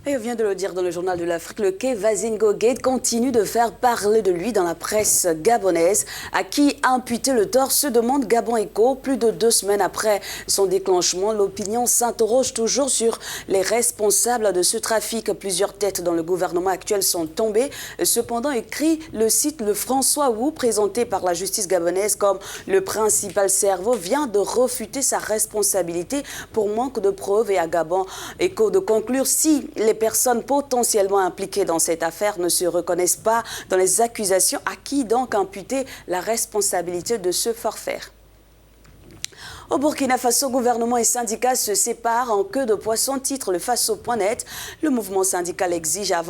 Et on vient de le dire dans le journal de l'Afrique, le Kevin Ngogate continue de faire parler de lui dans la presse gabonaise. À qui imputer le tort se demande Gabon Echo. Plus de 2 semaines après son déclenchement, l'opinion s'interroge toujours sur les responsables de ce trafic. Plusieurs têtes dans le gouvernement actuel sont tombées. Cependant, écrit le site, le François Wu, présenté par la justice gabonaise comme le principal cerveau, vient de refuter sa responsabilité pour manque de preuves et à Gabon Echo de conclure si les personnes potentiellement impliquées dans cette affaire ne se reconnaissent pas dans les accusations, à qui donc imputer la responsabilité de ce forfait? Au Burkina Faso, gouvernement et syndicats se séparent en queue de poisson, titre le Faso.net. Le mouvement syndical exige à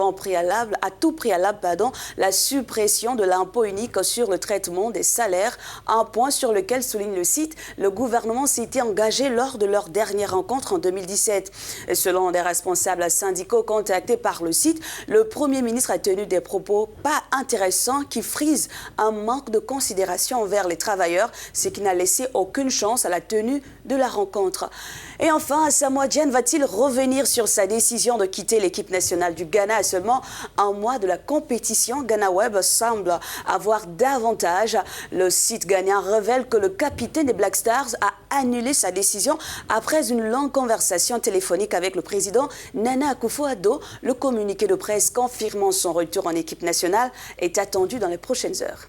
tout préalable, la suppression de l'impôt unique sur le traitement des salaires, un point sur lequel, souligne le site, le gouvernement s'était engagé lors de leur dernière rencontre en 2017. Et selon des responsables syndicaux contactés par le site, le Premier ministre a tenu des propos pas intéressants qui frisent un manque de considération envers les travailleurs, ce qui n'a laissé aucune chance à la tenue de la rencontre. Et enfin, Asamoah Gyan va-t-il revenir sur sa décision de quitter l'équipe nationale du Ghana à seulement un mois de la compétition? Ghana Web semble avoir davantage. Le site ghanéen révèle que le capitaine des Black Stars a annulé sa décision après une longue conversation téléphonique avec le président Nana Akufo-Addo. Le communiqué de presse confirmant son retour en équipe nationale est attendu dans les prochaines heures.